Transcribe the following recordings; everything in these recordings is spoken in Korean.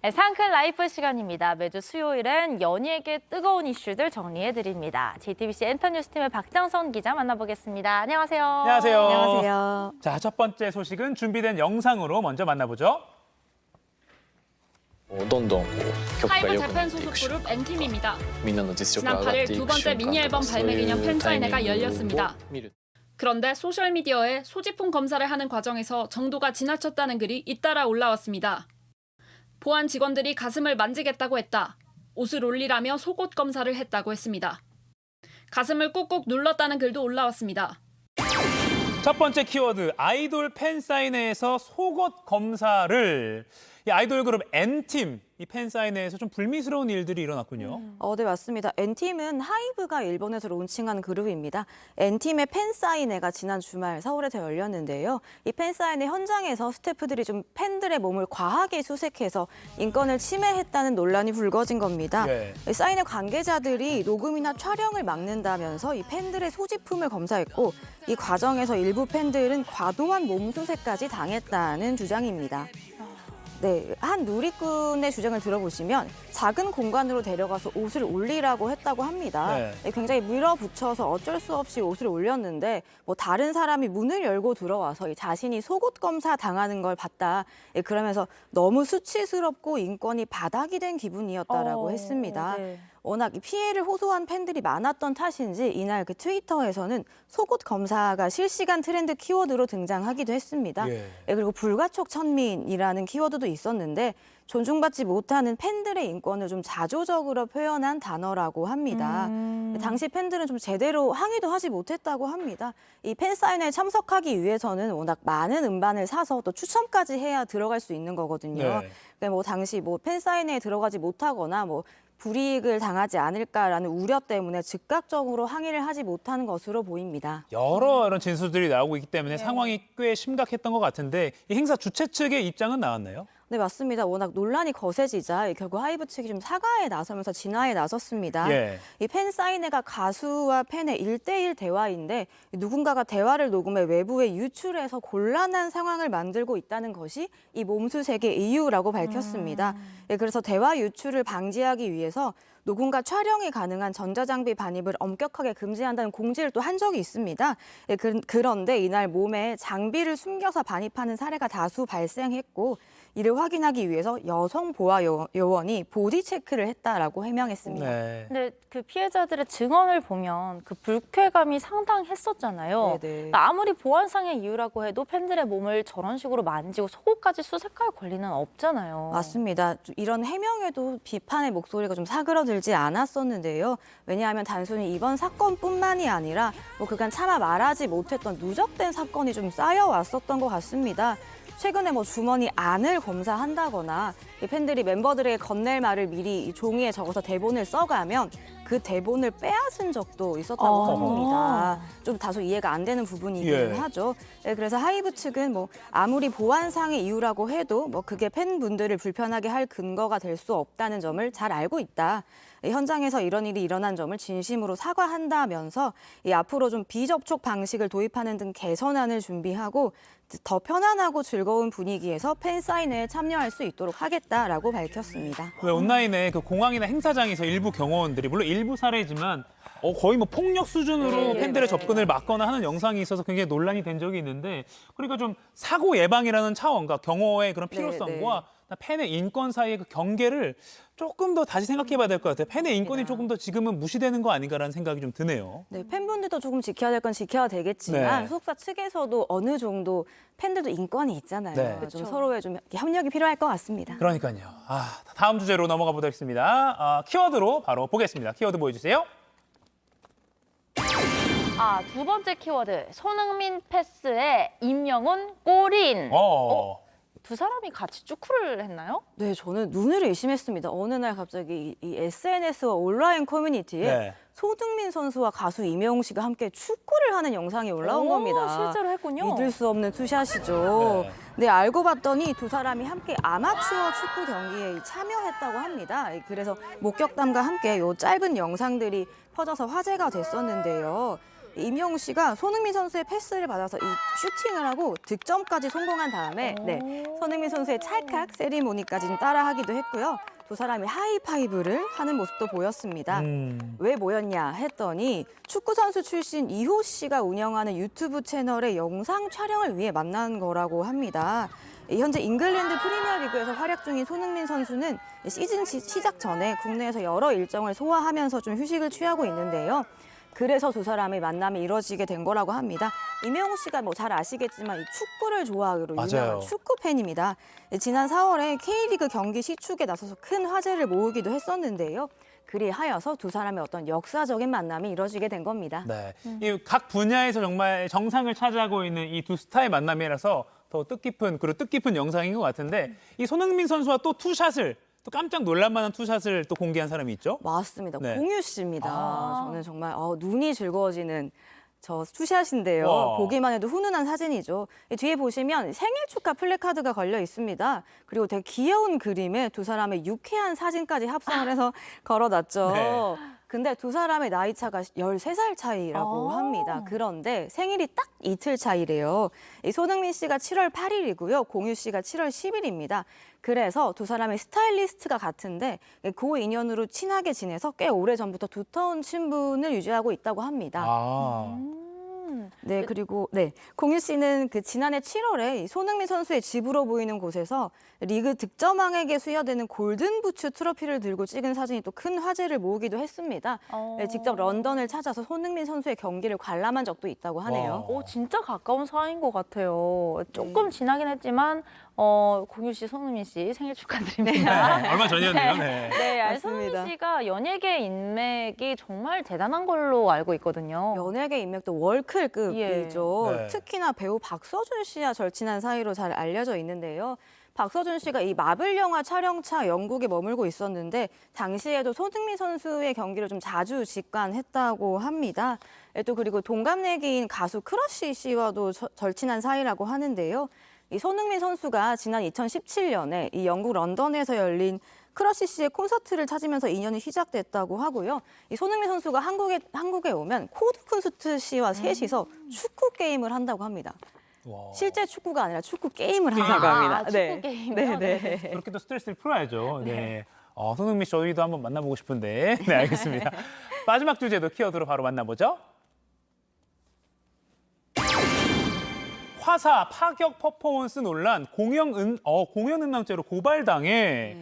네, 상클 라이프 시간입니다. 매주 수요일엔 연예계 뜨거운 이슈들 정리해드립니다. JTBC 엔터뉴스팀의 박정선 기자 만나보겠습니다. 안녕하세요. 안녕하세요. 안녕하세요. 자, 첫 번째 소식은 준비된 영상으로 먼저 만나보죠. どんどんこう曲が 하이브 良くな 재팬 ってい 소속 くし 그룹 N팀입니다. みんなの実力 지난 が上がっ 8일 てい 두 く 번째 瞬間 미니 と 앨범 かそう 발매 い 기념 うタイミ 팬사인회가 ングを 열렸습니다. 見る 그런데 소셜미디어에 소지품 검사를 하는 과정에서 정도가 지나쳤다는 글이 잇따라 올라왔습니다. 보안 직원들이 가슴을 만지겠다고 했다. 옷을 올리라며 속옷 검사를 했다고 했습니다. 가슴을 꾹꾹 눌렀다는 글도 올라왔습니다. 첫 번째 키워드, 아이돌 팬사인회에서 속옷 검사를. 이 아이돌 그룹 N팀, 이 팬사인회에서 좀 불미스러운 일들이 일어났군요. 네, 맞습니다. N팀은 하이브가 일본에서 론칭한 그룹입니다. N팀의 팬사인회가 지난 주말 서울에서 열렸는데요. 이 팬사인회 현장에서 스태프들이 좀 팬들의 몸을 과하게 수색해서 인권을 침해했다는 논란이 불거진 겁니다. 네. 사인회 관계자들이 녹음이나 촬영을 막는다면서 이 팬들의 소지품을 검사했고 이 과정에서 일부 팬들은 과도한 몸수색까지 당했다는 주장입니다. 네, 한 누리꾼의 주장을 들어보시면 작은 공간으로 데려가서 옷을 올리라고 했다고 합니다. 네. 굉장히 밀어붙여서 어쩔 수 없이 옷을 올렸는데 뭐 다른 사람이 문을 열고 들어와서 이 자신이 속옷 검사 당하는 걸 봤다. 그러면서 너무 수치스럽고 인권이 바닥이 된 기분이었다라고 했습니다. 네. 워낙 이 피해를 호소한 팬들이 많았던 탓인지 이날 그 트위터에서는 속옷 검사가 실시간 트렌드 키워드로 등장하기도 했습니다. 예. 그리고 불가촉 천민이라는 키워드도 있었는데 존중받지 못하는 팬들의 인권을 좀 자조적으로 표현한 단어라고 합니다. 당시 팬들은 좀 제대로 항의도 하지 못했다고 합니다. 이 팬사인회에 참석하기 위해서는 워낙 많은 음반을 사서 또 추첨까지 해야 들어갈 수 있는 거거든요. 네. 그러니까 뭐 당시 뭐 팬사인회에 들어가지 못하거나 뭐 불이익을 당하지 않을까라는 우려 때문에 즉각적으로 항의를 하지 못하는 것으로 보입니다. 여러 이런 진술들이 나오고 있기 때문에 상황이 꽤 심각했던 것 같은데 이 행사 주최 측의 입장은 나왔나요? 네, 맞습니다. 워낙 논란이 거세지자 결국 하이브 측이 좀 사과에 나서면서 진화에 나섰습니다. 예. 이 팬사인회가 가수와 팬의 1대1 대화인데 누군가가 대화를 녹음해 외부에 유출해서 곤란한 상황을 만들고 있다는 것이 이 몸수색의 이유라고 밝혔습니다. 그래서 대화 유출을 방지하기 위해서 녹음과 촬영이 가능한 전자장비 반입을 엄격하게 금지한다는 공지를 또 한 적이 있습니다. 그런데 이날 몸에 장비를 숨겨서 반입하는 사례가 다수 발생했고 이를 확인하기 위해서 여성 보아 요원이 보디 체크를 했다라고 해명했습니다. 네. 근데 그 피해자들의 증언을 보면 그 불쾌감이 상당했었잖아요. 네네. 그러니까 아무리 보안상의 이유라고 해도 팬들의 몸을 저런 식으로 만지고 속옷까지 수색할 권리는 없잖아요. 맞습니다. 이런 해명에도 비판의 목소리가 좀 사그러들지 않았었는데요. 왜냐하면 단순히 이번 사건뿐만이 아니라 뭐 그간 차마 말하지 못했던 누적된 사건이 좀 쌓여왔었던 것 같습니다. 최근에 뭐 주머니 안을 검사한다거나 이 팬들이 멤버들에게 건넬 말을 미리 이 종이에 적어서 대본을 써가면 그 대본을 빼앗은 적도 있었다고 합니다. 좀 다소 이해가 안 되는 부분이긴 하죠. 네, 그래서 하이브 측은 뭐 아무리 보안상의 이유라고 해도 뭐 그게 팬분들을 불편하게 할 근거가 될 수 없다는 점을 잘 알고 있다. 현장에서 이런 일이 일어난 점을 진심으로 사과한다면서 앞으로 좀 비접촉 방식을 도입하는 등 개선안을 준비하고 더 편안하고 즐거운 분위기에서 팬사인회에 참여할 수 있도록 하겠다라고 밝혔습니다. 왜 온라인에 그 공항이나 행사장에서 일부 경호원들이 물론 일부 사례지만 거의 뭐 폭력 수준으로 팬들의 접근을 막거나 하는 영상이 있어서 굉장히 논란이 된 적이 있는데 그러니까 좀 사고 예방이라는 차원과 경호의 그런 필요성과 팬의 인권 사이의 그 경계를 조금 더 다시 생각해봐야 될 것 같아요. 팬의 인권이 조금 더 지금은 무시되는 거 아닌가라는 생각이 좀 드네요. 네, 팬분들도 조금 지켜야 될 건 지켜야 되겠지만 네. 소속사 측에서도 어느 정도 팬들도 인권이 있잖아요. 네. 좀 서로의 좀 협력이 필요할 것 같습니다. 그러니까요. 다음 주제로 넘어가 보도록 하겠습니다. 키워드로 바로 보겠습니다. 키워드 보여주세요. 두 번째 키워드. 손흥민 패스에 임영웅 골인. 두 사람이 같이 축구를 했나요? 네, 저는 눈을 의심했습니다. 어느 날 갑자기 이 SNS와 온라인 커뮤니티에 손흥민 선수와 가수 임영웅 씨가 함께 축구를 하는 영상이 올라온 겁니다. 실제로 했군요. 믿을 수 없는 투샷이죠. 네, 알고 봤더니 두 사람이 함께 아마추어 축구 경기에 참여했다고 합니다. 그래서 목격담과 함께 이 짧은 영상들이 퍼져서 화제가 됐었는데요. 임영웅 씨가 손흥민 선수의 패스를 받아서 이 슈팅을 하고 득점까지 성공한 다음에 손흥민 선수의 찰칵 세리모니까지 좀 따라하기도 했고요. 두 사람이 하이파이브를 하는 모습도 보였습니다. 왜 모였냐 했더니 축구 선수 출신 이호 씨가 운영하는 유튜브 채널의 영상 촬영을 위해 만난 거라고 합니다. 현재 잉글랜드 프리미어리그에서 활약 중인 손흥민 선수는 시즌 시작 전에 국내에서 여러 일정을 소화하면서 좀 휴식을 취하고 있는데요. 그래서 두 사람의 만남이 이뤄지게 된 거라고 합니다. 임영웅 씨가 뭐 잘 아시겠지만 이 축구를 좋아하기로 맞아요. 유명한 축구 팬입니다. 지난 4월에 K리그 경기 시축에 나서서 큰 화제를 모으기도 했었는데요. 그리하여서 두 사람의 어떤 역사적인 만남이 이뤄지게 된 겁니다. 네. 이 각 분야에서 정말 정상을 차지하고 있는 이 두 스타의 만남이라서 더 뜻깊은 영상인 것 같은데 이 손흥민 선수와 또 투샷을 또 깜짝 놀랄만한 투샷을 또 공개한 사람이 있죠? 맞습니다. 네. 공유 씨입니다. 아. 저는 정말 눈이 즐거워지는 저 투샷인데요. 와. 보기만 해도 훈훈한 사진이죠. 뒤에 보시면 생일 축하 플래카드가 걸려 있습니다. 그리고 되게 귀여운 그림에 두 사람의 유쾌한 사진까지 합성을 해서 걸어놨죠. 네. 근데 두 사람의 나이 차가 13살 차이라고 아. 합니다. 그런데 생일이 딱 이틀 차이래요. 이 손흥민 씨가 7월 8일이고요. 공유 씨가 7월 10일입니다. 그래서 두 사람의 스타일리스트가 같은데 그 인연으로 친하게 지내서 꽤 오래전부터 두터운 친분을 유지하고 있다고 합니다. 아. 네, 그리고 공유 씨는 그 지난해 7월에 손흥민 선수의 집으로 보이는 곳에서 리그 득점왕에게 수여되는 골든 부츠 트로피를 들고 찍은 사진이 또 큰 화제를 모으기도 했습니다. 네, 직접 런던을 찾아서 손흥민 선수의 경기를 관람한 적도 있다고 하네요. 와. 오, 진짜 가까운 사이인 것 같아요. 조금 지나긴 했지만 공유 씨, 손흥민 씨 생일 축하드립니다. 네, 얼마 전이었네요. 네. 네, 아니, 맞습니다. 손흥민 씨가 연예계 인맥이 정말 대단한 걸로 알고 있거든요. 연예계 인맥도 월클급이죠. 예. 네. 특히나 배우 박서준 씨와 절친한 사이로 잘 알려져 있는데요. 박서준 씨가 이 마블 영화 촬영차 영국에 머물고 있었는데 당시에도 손흥민 선수의 경기를 좀 자주 직관했다고 합니다. 또 그리고 동갑내기인 가수 크러쉬 씨와도 절친한 사이라고 하는데요. 이 손흥민 선수가 지난 2017년에 이 영국 런던에서 열린 크러쉬 씨의 콘서트를 찾으면서 인연이 시작됐다고 하고요. 이 손흥민 선수가 한국에 오면 코드쿤스트 씨와 셋이서 축구 게임을 한다고 합니다. 와. 실제 축구가 아니라 축구 게임을 한다고 합니다. 축구 게임이요? 네. 그렇게 또 스트레스를 풀어야죠. 네. 손흥민 씨 저희도 한번 만나보고 싶은데. 네, 알겠습니다. 마지막 주제도 키워드로 바로 만나보죠. 화사 파격 퍼포먼스 논란 공연 음란죄로 고발당해.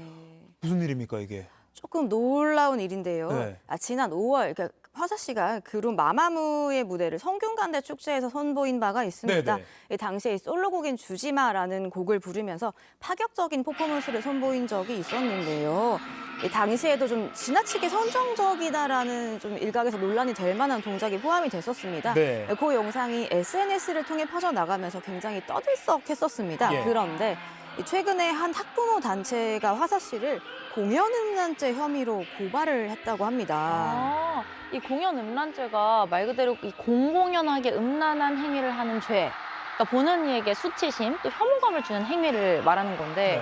무슨 일입니까 이게? 조금 놀라운 일인데요. 네. 지난 5월 그러니까 화사 씨가 그룹 마마무의 무대를 성균관대 축제에서 선보인 바가 있습니다. 네네. 이 당시에 솔로곡인 주지마라는 곡을 부르면서 파격적인 퍼포먼스를 선보인 적이 있었는데요. 이 당시에도 좀 지나치게 선정적이다라는 좀 일각에서 논란이 될 만한 동작이 포함이 됐었습니다. 네. 그 영상이 SNS를 통해 퍼져나가면서 굉장히 떠들썩했었습니다. 예. 그런데 최근에 한 학부모 단체가 화사 씨를 공연 음란죄 혐의로 고발을 했다고 합니다. 아, 이 공연 음란죄가 말 그대로 이 공공연하게 음란한 행위를 하는 죄. 그러니까 보는 이에게 수치심, 또 혐오감을 주는 행위를 말하는 건데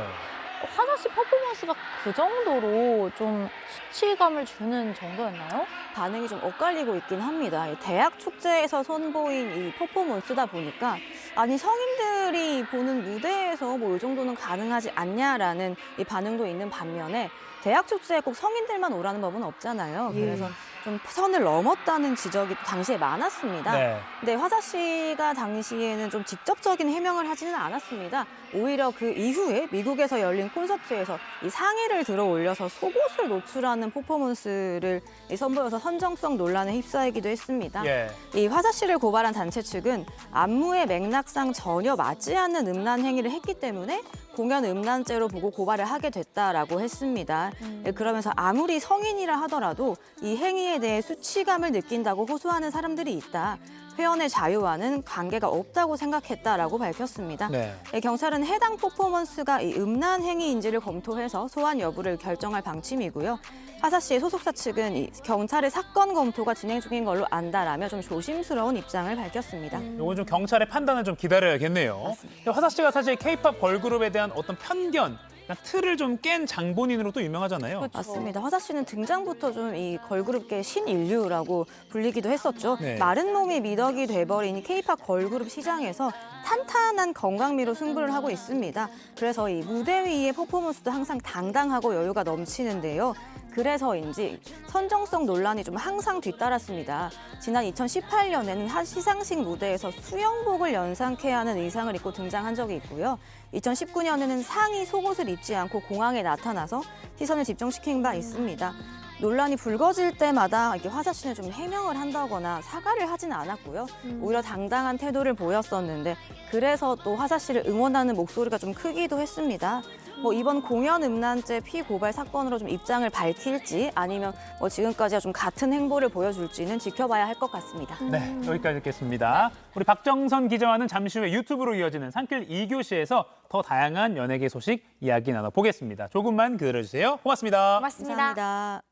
화사 씨 퍼포먼스가 그 정도로 좀 수치감을 주는 정도였나요? 반응이 좀 엇갈리고 있긴 합니다. 이 대학 축제에서 선보인 이 퍼포먼스다 보니까 아니 성인들이 보는 무대에서 뭐 이 정도는 가능하지 않냐라는 이 반응도 있는 반면에 대학 축제에 꼭 성인들만 오라는 법은 없잖아요. 그래서 좀 선을 넘었다는 지적이 당시에 많았습니다. 네. 근데 화사 씨가 당시에는 좀 직접적인 해명을 하지는 않았습니다. 오히려 그 이후에 미국에서 열린 콘서트에서 이 상의를 들어 올려서 속옷을 노출하는 퍼포먼스를 선보여서 선정성 논란에 휩싸이기도 했습니다. 예. 이 화사 씨를 고발한 단체 측은 안무의 맥락상 전혀 맞지 않는 음란 행위를 했기 때문에 공연 음란죄로 보고 고발을 하게 됐다라고 했습니다. 그러면서 아무리 성인이라 하더라도 이 행위에 대해 수치감을 느낀다고 호소하는 사람들이 있다. 표현의 자유와는 관계가 없다고 생각했다라고 밝혔습니다. 네. 경찰은 해당 퍼포먼스가 이 음란 행위인지를 검토해서 소환 여부를 결정할 방침이고요. 화사 씨의 소속사 측은 이 경찰의 사건 검토가 진행 중인 걸로 안다라며 좀 조심스러운 입장을 밝혔습니다. 요건 좀 경찰의 판단을 좀 기다려야겠네요. 근데 화사 씨가 사실 K-팝 걸그룹에 대한 어떤 편견 그러니까 틀을 좀 깬 장본인으로 또 유명하잖아요. 맞습니다. 화사 씨는 등장부터 좀 이 걸그룹계 신인류라고 불리기도 했었죠. 네. 마른 몸이 미덕이 돼버린 K-팝 걸그룹 시장에서 탄탄한 건강미로 승부를 하고 있습니다. 그래서 이 무대 위의 퍼포먼스도 항상 당당하고 여유가 넘치는데요. 그래서인지 선정성 논란이 좀 항상 뒤따랐습니다. 지난 2018년에는 한 시상식 무대에서 수영복을 연상케 하는 의상을 입고 등장한 적이 있고요. 2019년에는 상의 속옷을 입지 않고 공항에 나타나서 시선을 집중시킨 바 있습니다. 논란이 불거질 때마다 이렇게 화사 씨는 좀 해명을 한다거나 사과를 하지는 않았고요. 오히려 당당한 태도를 보였었는데 그래서 또 화사 씨를 응원하는 목소리가 좀 크기도 했습니다. 뭐 이번 공연 음란죄 피고발 사건으로 좀 입장을 밝힐지 아니면 뭐 지금까지와 좀 같은 행보를 보여줄지는 지켜봐야 할 것 같습니다. 네, 여기까지 듣겠습니다. 우리 박정선 기자와는 잠시 후에 유튜브로 이어지는 산길 2교시에서 더 다양한 연예계 소식 이야기 나눠보겠습니다. 조금만 기다려주세요. 고맙습니다. 고맙습니다. 감사합니다.